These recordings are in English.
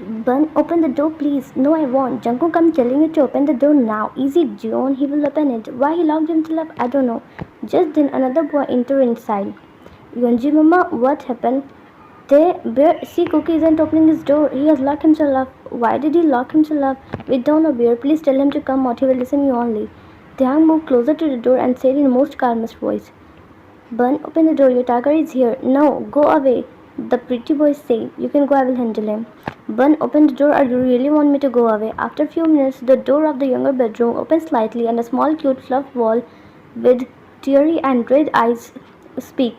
Bun, open the door please. No, I won't. Jungkook, I'm telling you to open the door now. Easy, Jeon. He will open it. Why he locked himself up, I don't know. Just then another boy entered inside. Yonji mama, what happened? Bear, see, Cookie isn't opening his door. He has locked himself up. Why did he lock himself up? We don't know, Bear. Please tell him to come out. He will listen you only. Taeyang moved closer to the door and said in most calmest voice, Bun, open the door. Your tiger is here. No, go away. The pretty boy said, You can go, I will handle him. Bun, open the door or you really want me to go away? After a few minutes, the door of the younger bedroom opened slightly and a small cute fluff ball with teary and red eyes speak.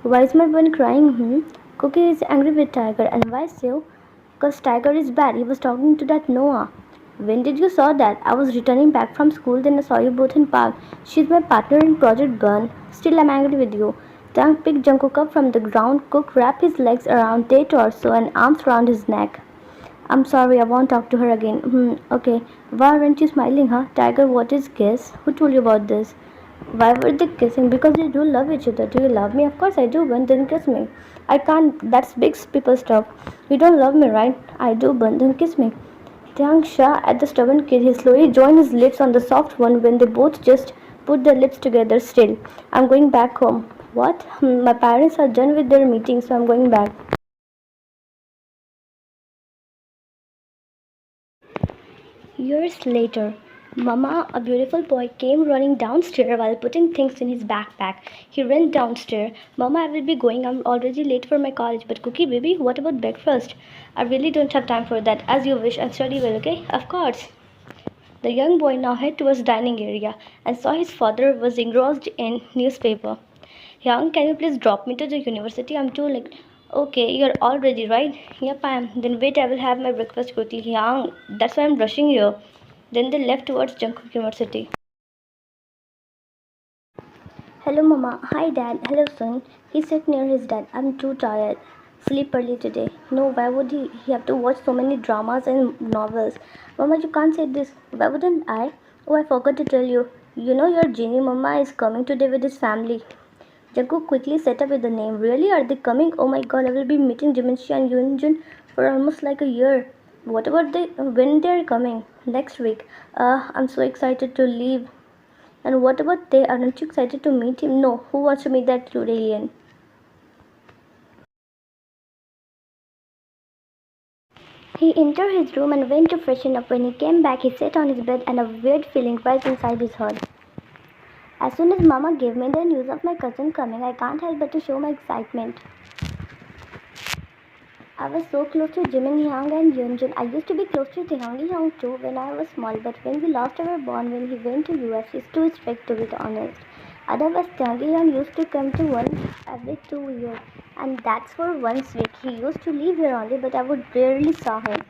Why is my bun crying? Cookie is angry with Tiger. And why so? Because Tiger is bad. He was talking to that Noah. When did you saw that? I was returning back from school, then I saw you both in park. She's my partner in Project Burn. Still, I'm angry with you. Tang picked Jungkook up from the ground. Cook wrapped his legs around Tae's torso and arms around his neck. I'm sorry, I won't talk to her again. Okay. Why aren't you smiling, huh? Tiger, what is kiss? Who told you about this? Why were they kissing? Because they do love each other. Do you love me? Of course I do, Bun. Then kiss me. I can't. That's big people stuff. You don't love me, right? I do, Bun. Then kiss me. Tiang Sha at the stubborn kid. He slowly joined his lips on the soft one when they both just put their lips together still. I'm going back home. What? My parents are done with their meeting, so I'm going back. Years later, Mama, a beautiful boy, came running downstairs while putting things in his backpack. He ran downstairs. Mama, I will be going. I'm already late for my college. But Cookie, baby, what about breakfast? I really don't have time for that. As you wish, and study well, okay? Of course. The young boy now headed towards the dining area and saw his father was engrossed in newspaper. Young, can you please drop me to the university? I'm too late. Okay, you're all ready, right? Yep, I am. Then wait, I will have my breakfast quickly. Young, that's why I'm rushing here. Then they left towards Jungkook University. Hello, Mama. Hi, Dad. Hello, son. He sat near his dad. I'm too tired. Sleep early today. No, why would he? He have to watch so many dramas and novels. Mama, you can't say this. Why wouldn't I? Oh, I forgot to tell you. You know your genie Mama is coming today with his family. Jungkook quickly set up with the name. Really? Are they coming? Oh my god, I will be meeting Jiminchi and Yoonjun for almost like a year. What about when they are coming? Next week. I'm so excited to leave. And what about they? Aren't you excited to meet him? No. Who wants to meet that cute alien? He entered his room and went to freshen up. When he came back, he sat on his bed and a weird feeling right inside his heart. As soon as Mama gave me the news of my cousin coming, I can't help but to show my excitement. I was so close to Jimin Hyang and Yeonjun. I used to be close to Taehyung Hyung too when I was small, but when we lost our bond when he went to US, he's too strict to be honest. Otherwise, Taehyung Hyung used to come to once every 2 years, and that's for once week. He used to live here only, but I would rarely saw him.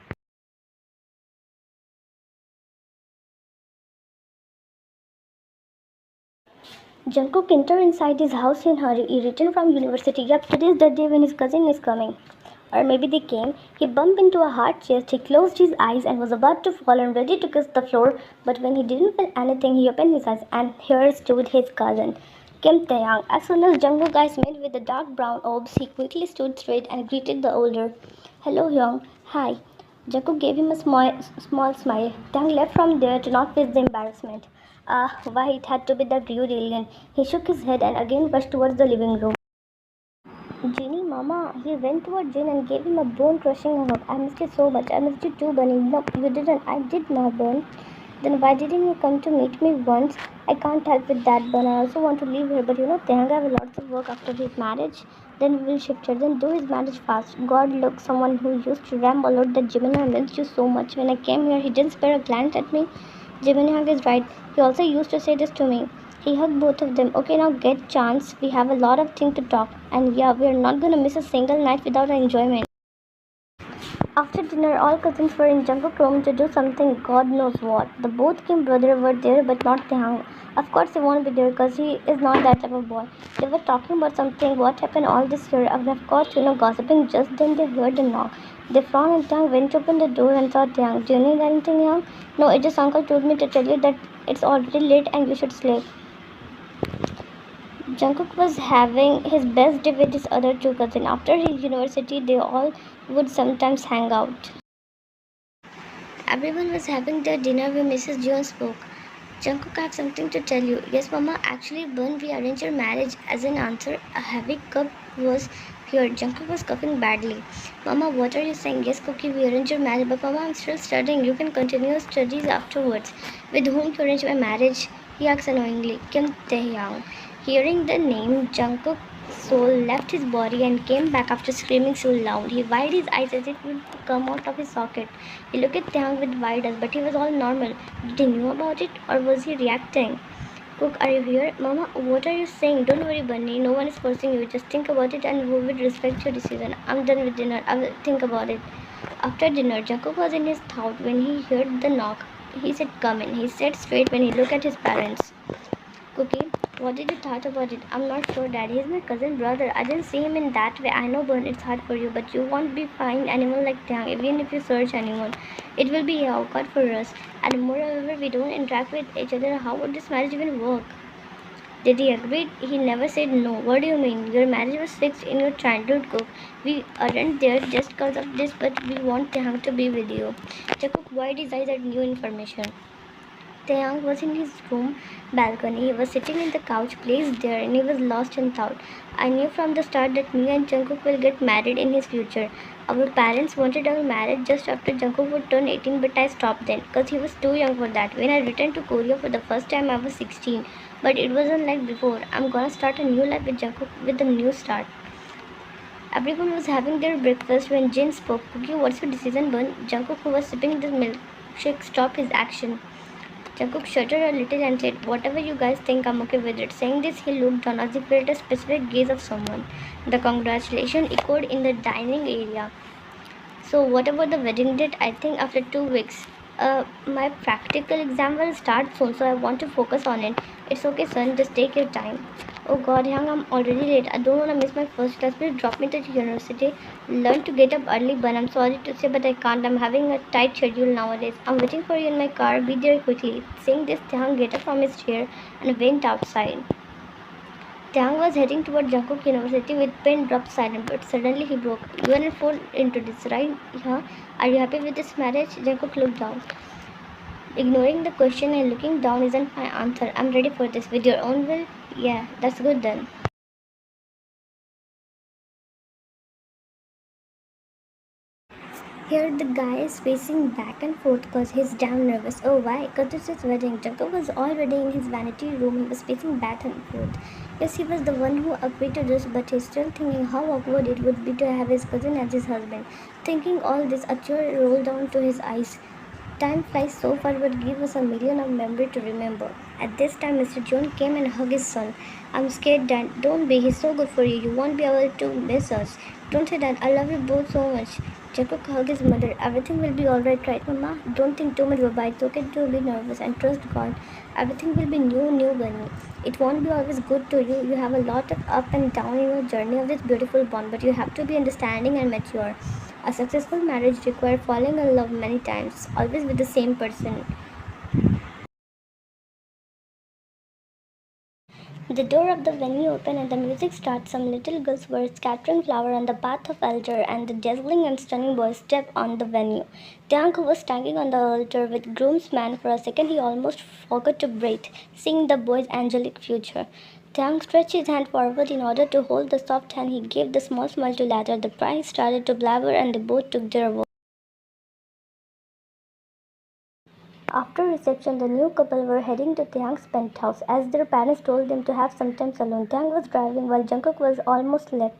Jungkook entered inside his house in a hurry. He returned from university. Yup, today is the day when his cousin is coming. Or maybe they came. He bumped into a hard chest. He closed his eyes and was about to fall and ready to kiss the floor. But when he didn't feel anything, he opened his eyes and here stood his cousin, Kim Taeyang. As soon as Jungkook eyes met with the dark brown orbs, he quickly stood straight and greeted the older. Hello, Hyung. Hi. Jungkook gave him a small smile. Taeyang left from there to not face the embarrassment. Why it had to be that rude alien. He shook his head and again rushed towards the living room. Ginny, Mama, he went toward Jin and gave him a bone-crushing hug. I missed you so much. I missed you too, Bunny. No, you didn't. I did not, Bun. Then why didn't you come to meet me once? I can't help with that, Bun. I also want to leave here, but you know, Tehanga have lots of work after his marriage. Then we will shift here. Then do his marriage fast. God, look, someone who used to ramble a lot that Jimena missed you so much. When I came here, he didn't spare a glance at me. Jimena is right. He also used to say this to me. He hugged both of them. Okay, now get chance. We have a lot of things to talk. And yeah, we are not gonna miss a single night without our enjoyment. After dinner, all cousins were in Jungkook room to do something God knows what. The both Kim brothers were there but not Taeyang. Of course he won't be there because he is not that type of boy. They were talking about something, what happened all this year, and of course, gossiping. Just then they heard a knock. They frowned and Taeyang went to open the door and saw Taeyang. Do you need anything, Taeyang? No, it just uncle told me to tell you that it's already late and you should sleep. Jungkook was having his best day with his other two cousins. After his university, they all would sometimes hang out. Everyone was having their dinner when Mrs. Jones spoke. Jungkook, I have something to tell you. Yes, Mama. Actually, Bun rearranged your marriage. As an answer, a heavy cup was here. Jungkook was coughing badly. Mama, what are you saying? Yes, Cookie, we arranged your marriage. But Mama, I'm still studying. You can continue your studies afterwards. With whom you arranged my marriage? He asked annoyingly. Kim Taehyung. Hearing the name, Jungkook's soul left his body and came back after screaming so loud. He widened his eyes as if it would come out of his socket. He looked at Taehyung with wide eyes, but he was all normal. Did he know about it, or was he reacting? Cook, are you here? Mama, what are you saying? Don't worry, Bunny. No one is forcing you. Just think about it and we will respect your decision. I'm done with dinner. I will think about it. After dinner, Jungkook was in his thought when he heard the knock. He said, come in. He sat straight when he looked at his parents. Cookie, what did you thought about it? I'm not sure, Dad. He's my cousin brother. I didn't see him in that way. I know, Bun, it's hard for you, but you won't be find anyone like Tang, even if you search anyone. It will be awkward for us. And moreover, we don't interact with each other. How would this marriage even work? Did he agree? He never said no. What do you mean? Your marriage was fixed in your childhood, Cook. We aren't there just because of this, but we want Tang to be with you. Jacob wide his eyes at new information. Taeyang was in his room balcony. He was sitting in the couch placed there and he was lost in thought. I knew from the start that me and Jungkook will get married in his future. Our parents wanted our marriage just after Jungkook would turn 18, but I stopped then because he was too young for that. When I returned to Korea for the first time, I was 16. But it wasn't like before. I'm gonna start a new life with Jungkook with a new start. Everyone was having their breakfast when Jin spoke. Cookie, what's your decision, Bun? Jungkook, who was sipping the milkshake, stopped his action. Jungkook shuddered a little and said, whatever you guys think, I'm okay with it. Saying this, he looked down as if he felt a specific gaze of someone. The congratulations echoed in the dining area. So what about the wedding date? I think after 2 weeks. My practical exam will start soon, so I want to focus on it. It's okay, son. Just take your time. Oh God, Hyung, I'm already late. I don't want to miss my first class. Please drop me to the university. Learn to get up early, but I'm sorry to say, but I can't. I'm having a tight schedule nowadays. I'm waiting for you in my car. Be there quickly. Saying this, Hyung get up from his chair and went outside. Tang was heading toward Jungkook University with pen dropped silent, but suddenly he broke. You aren't fall into this, right? Huh? Are you happy with this marriage? Jungkook looked down. Ignoring the question and looking down isn't my answer. I'm ready for this. With your own will? Yeah, that's good then. Here the guy is pacing back and forth because he's damn nervous. Oh why? Because it's his wedding. Jungkook was already in his vanity room. He was pacing back and forth. Yes, he was the one who agreed to this, but he's still thinking how awkward it would be to have his cousin as his husband. Thinking all this, a tear rolled down to his eyes. Time flies so fast but give us a million of memory to remember. At this time, Mr. John came and hugged his son. I'm scared, Dad. Don't be. He's so good for you. You won't be able to miss us. Don't say that. I love you both so much. Jacob hugged his mother. Everything will be alright, right, Mama? Don't think too much about it. It's okay to be nervous and trust God. Everything will be new, Bunny. It won't be always good to you. You have a lot of up and down in your journey of this beautiful bond, but you have to be understanding and mature. A successful marriage requires falling in love many times, always with the same person. The door of the venue opened and the music started. Some little girls were scattering flowers on the path of altar, and the dazzling and stunning boys stepped on the venue. Tiang, who was standing on the altar with groomsman for a second, he almost forgot to breathe, seeing the boy's angelic future. Tiang stretched his hand forward in order to hold the soft hand he gave the small smile to ladder. The bride started to blabber and they both took their vows. After reception, the new couple were heading to Taeyang's penthouse, as their parents told them to have some time alone. Taeyang was driving while Jungkook was almost left.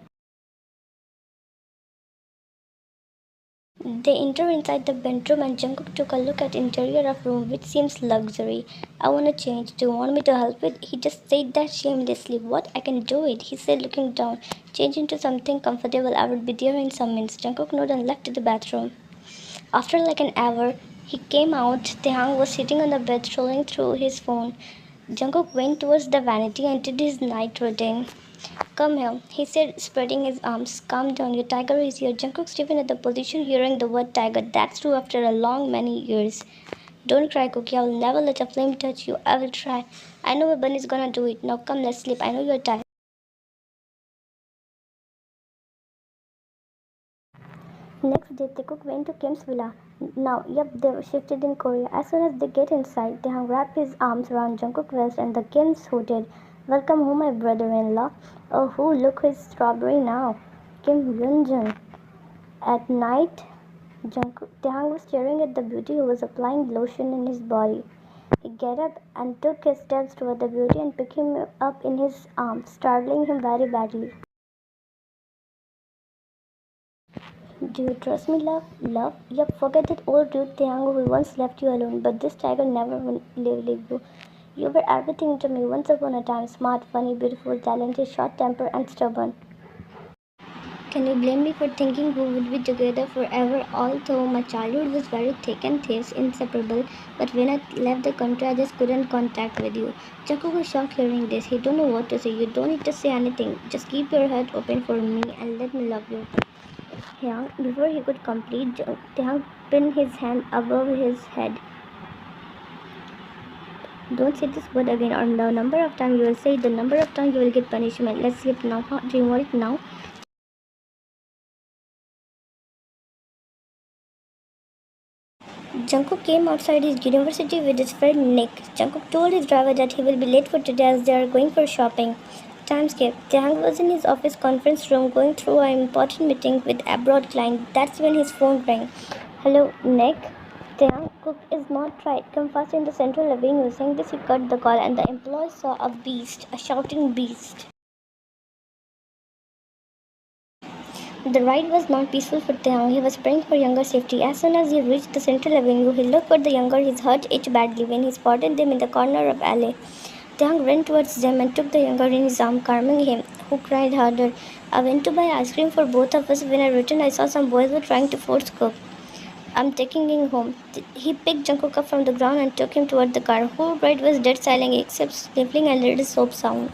They entered inside the bedroom and Jungkook took a look at interior of room, which seems luxury. I want to change. Do you want me to help with? He just said that shamelessly. What? I can do it, he said, looking down. Change into something comfortable. I will be there in some minutes. Jungkook nodded and left the bathroom. After like an hour, he came out. Taeyang was sitting on the bed, scrolling through his phone. Jungkook went towards the vanity and did his night routine. Come here, he said, spreading his arms. Calm down, your tiger is here. Jungkook stiffened at the position, hearing the word tiger. That's true after a long many years. Don't cry, Cookie. I will never let a flame touch you. I will try. I know my bunny is gonna do it. Now come, let's sleep. I know you're tired. Next day, Taekook went to Kim's villa. Now, they shifted in Korea. As soon as they get inside, Taehyung wrapped his arms around Jungkook's waist and the Kims hooted, "Welcome home, my brother-in-law." "Oh, look who's strawberry now." Kim Yoonjun. At night, Taehyung was staring at the beauty who was applying lotion in his body. He got up and took his steps toward the beauty and picked him up in his arms, startling him very badly. "Do you trust me, love?" "Love? Yup, forget that old dude Taehyung who once left you alone, but this tiger never will leave you. You were everything to me once upon a time, smart, funny, beautiful, talented, short-tempered, and stubborn. Can you blame me for thinking we would be together forever? Although my childhood was very thick and thieves inseparable, but when I left the country, I just couldn't contact with you." Jungkook was shocked hearing this. He don't know what to say. "You don't need to say anything. Just keep your heart open for me and let me love you." Yeah, before he could complete, Taehyung pinned his hand above his head. "Don't say this word again, or the number of times you will say it, the number of times you will get punishment. Let's sleep now. Huh? Do you want it now?" Jungkook came outside his university with his friend Nick. Jungkook told his driver that he will be late for today as they are going for shopping. Timescape. Taehyung was in his office conference room going through an important meeting with abroad client. That's when his phone rang. "Hello, Nick." "Taehyung, Cook is not right. Come fast in the central avenue." Saying this, he cut the call, and the employee saw a beast, a shouting beast. The ride was not peaceful for Taehyung. He was praying for younger safety. As soon as he reached the central avenue, he looked for the younger. His heart itched badly when he spotted them in the corner of alley. Taehyung ran towards them and took the younger in his arm, calming him, who cried harder. "I went to buy ice cream for both of us. When I returned, I saw some boys were trying to force Cook. I'm taking him home." He picked Jungkook up from the ground and took him toward the car. Whole ride was dead silent except sniffling and little soap sound.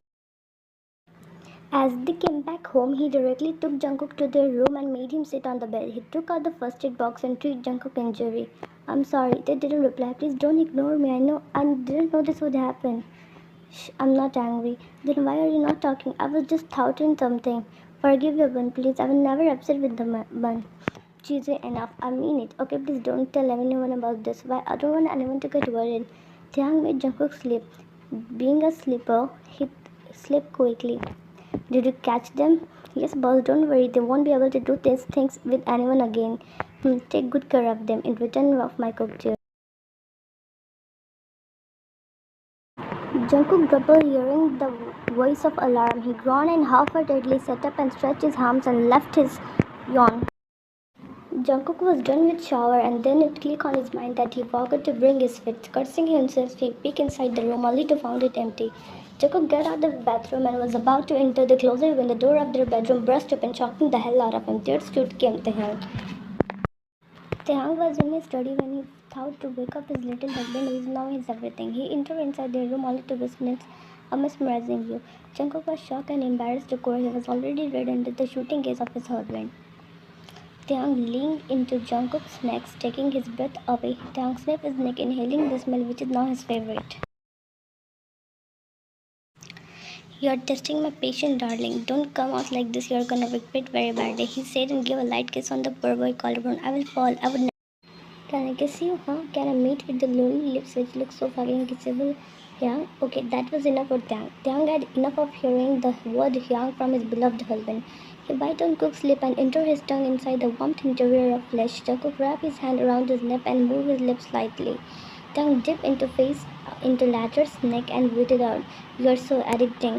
As they came back home, he directly took Jungkook to their room and made him sit on the bed. He took out the first aid box and treated Jungkook's injury. "I'm sorry," they didn't reply. "Please don't ignore me. I didn't know this would happen." "Shh, I'm not angry." "Then why are you not talking?" "I was just doubting something." "Forgive your bun, please. I will never upset with the bun." "Cheesy enough. I mean it. Okay, please don't tell anyone about this. Why? I don't want anyone to get worried." Taehyung made Jungkook sleep. Being a sleeper, he slept quickly. "Did you catch them?" "Yes, boss. Don't worry. They won't be able to do these things with anyone again. Take good care of them in return of my cocktail." Jungkook grumbled, hearing the voice of alarm. He groaned and half-heartedly sat up and stretched his arms and left his yawn. Jungkook was done with shower, and then it clicked on his mind that he forgot to bring his fit. Cursing himself, he peeked inside the room only to find it empty. Jungkook got out of the bathroom and was about to enter the closet when the door of their bedroom burst open, shocking the hell out of him. There stood Kim Taehyung. Taehyung was in his study when he thought to wake up his little husband, who is now his everything. He entered inside their room only to witness a mesmerizing view. Jungkook was shocked and embarrassed to core. He was already red under the shooting gaze of his husband. Taehyung leaned into Jungkook's neck, taking his breath away. Taehyung sniffed his neck, inhaling the smell, which is now his favorite. "You're testing my patience, darling. Don't come out like this. You're gonna regret very badly," he said and gave a light kiss on the poor boy collarbone. "I will fall. I would never." "Can I kiss you, huh? Can I meet with the lonely lips which look so fucking kissable?" "Taehyung." Okay, that was enough for Taehyung. Taehyung had enough of hearing the word "Hyung" from his beloved husband. He bit on Cook's lip and entered his tongue inside the warm interior of flesh. Jungkook wrapped his hand around his neck and moved his lips slightly. Taehyung dipped into latter's neck and waited out. "You're so addicting.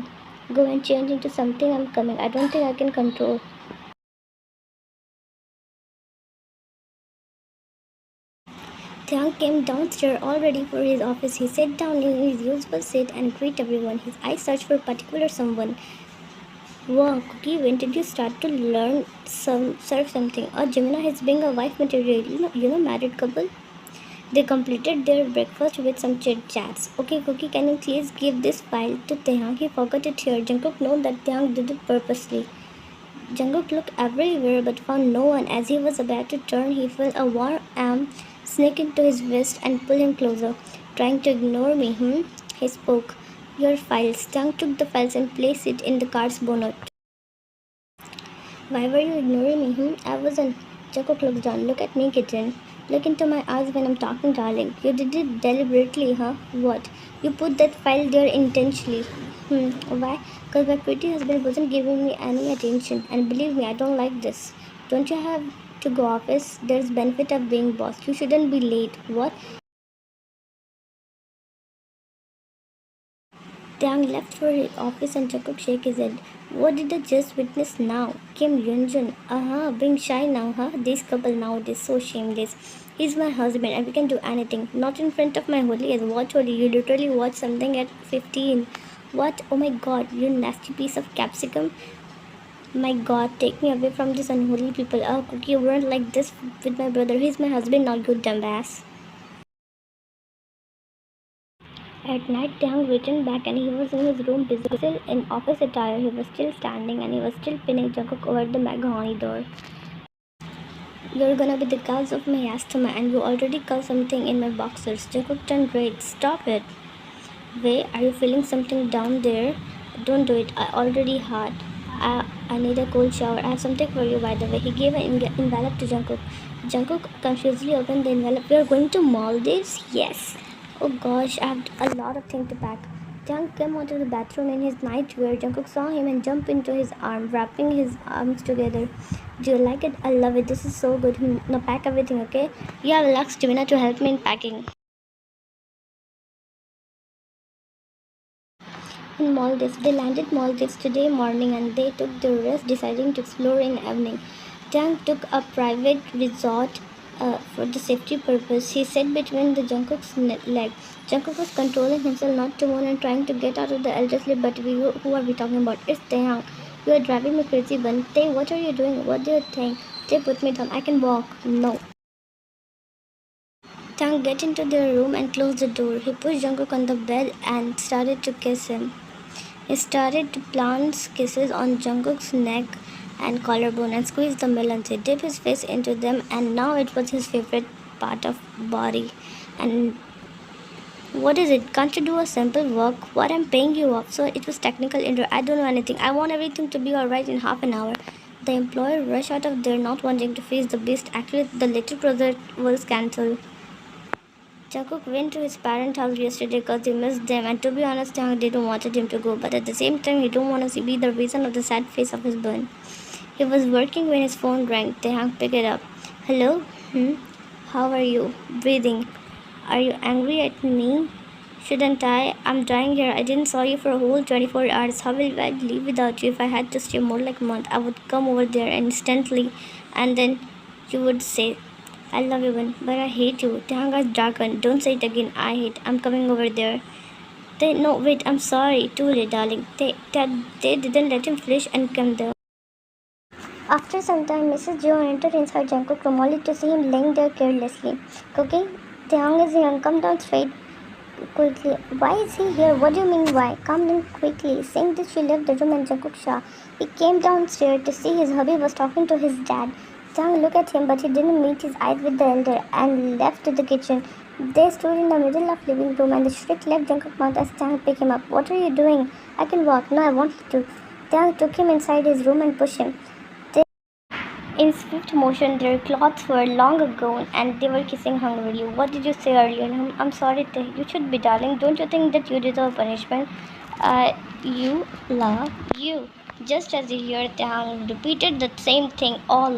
Go and change into something. I'm coming. I don't think I can control." Taehyung came downstairs all ready for his office. He sat down in his usual seat and greeted everyone. His eyes searched for particular someone. "Wow, Cookie, when did you start to learn serve something?" "Oh, Gemina is being a wife material. Married couple." They completed their breakfast with some chit-chats. "Okay, Cookie, can you please give this file to Taehyung? He forgot it here." Jungkook knew that Taehyung did it purposely. Jungkook looked everywhere but found no one. As he was about to turn, he felt a warm arm sneak into his wrist and pull him closer. "Trying to ignore me, he spoke. "Your files." Taehyung took the files and placed it in the car's bonnet. "Why were you ignoring me, I wasn't." Jungkook looks down. Look at me, kitten. Look into my eyes when I'm talking, darling. You did it deliberately, huh? What? You put that file there intentionally. Why? Because my pretty husband wasn't giving me any attention. And believe me, I don't like this. Don't you have to go office? There's benefit of being boss. You shouldn't be late. What? Taeyang left for his office and Jungkook shook his head. What did I just witness now? Kim Yunjun. Being shy now, huh? This couple nowadays so shameless. He's my husband and we can do anything. Not in front of my holy as what holy? You literally watched something at 15. What? Oh my god, you nasty piece of capsicum. My god, take me away from these unholy people. Oh, Cookie, you weren't like this with my brother. He's my husband, not you dumbass. At night, Taeyang returned back and he was in his room busy. Still in office attire, he was still standing and he was still pinning Jungkook over the mahogany door. You're gonna be the cause of my asthma and you already caused something in my boxers. Jungkook turned red. Stop it. Wait, are you feeling something down there? Don't do it. I already had. I need a cold shower. I have something for you, by the way. He gave an envelope to Jungkook. Jungkook confusedly opened the envelope. We are going to Maldives? Yes. Oh gosh, I have a lot of things to pack. Taeyang came out of the bathroom in his nightwear. Jungkook saw him and jumped into his arm, wrapping his arms together. Do you like it? I love it. This is so good. Now pack everything, okay? You have Lux Divina to help me in packing. In Maldives, they landed Maldives today morning and they took the rest, deciding to explore in the evening. Taeyang took a private resort for the safety purpose. He sat between the Jungkook's leg. Jungkook was controlling himself not to moan and trying to get out of the elderly. But who are we talking about? It's Taeyang. You are driving me crazy, Bun. Tay, what are you doing? What do you think? Tay, put me down. I can walk. No. Taeyang get into their room and closed the door. He pushed Jungkook on the bed and started to kiss him. He started to plant kisses on Jungkook's neck and collarbone and squeeze the melons. He dipped his face into them and now it was his favorite part of body. And what is it? Can't you do a simple work? What, I'm paying you off. So it was technical intro. I don't know anything. I want everything to be alright in half an hour. The employer rushed out of there not wanting to face the beast. Actually, the little project was cancelled. Jungkook went to his parents' house yesterday because he missed them, and to be honest, Taeyang didn't want him to go, but at the same time, he didn't want to be the reason of the sad face of his burn. He was working when his phone rang. Taeyang picked it up. Hello? How are you? Breathing. Are you angry at me? Shouldn't I? I'm dying here. I didn't saw you for a whole 24 hours. How will I live without you? If I had to stay more like a month, I would come over there instantly, and then you would say, I love you, but I hate you. Taeyang is dragon. Don't say it again. I hate. I'm coming over there. No, wait. I'm sorry. Too late, darling. They didn't let him finish and come there. After some time, Mrs. Jo entered inside Jungkook room only to see him laying there carelessly. Cookie, Taeyang is young. Come down straight. Quickly. Why is he here? What do you mean why? Come down quickly. Saying this, she left the room and Jungkook saw. He came downstairs to see his hubby was talking to his dad. Taeyang looked at him, but he didn't meet his eyes with the elder and left to the kitchen. They stood in the middle of the living room and the shriek left Jungkook's mouth as Taeyang picked him up. What are you doing? I can walk. No, I want you to. Taeyang took him inside his room and pushed him. In swift motion, their clothes were long ago and they were kissing hungrily. What did you say earlier? I'm sorry, you should be, darling. Don't you think that you deserve punishment? You love you. Just as you hear, Taeyang repeated the same thing all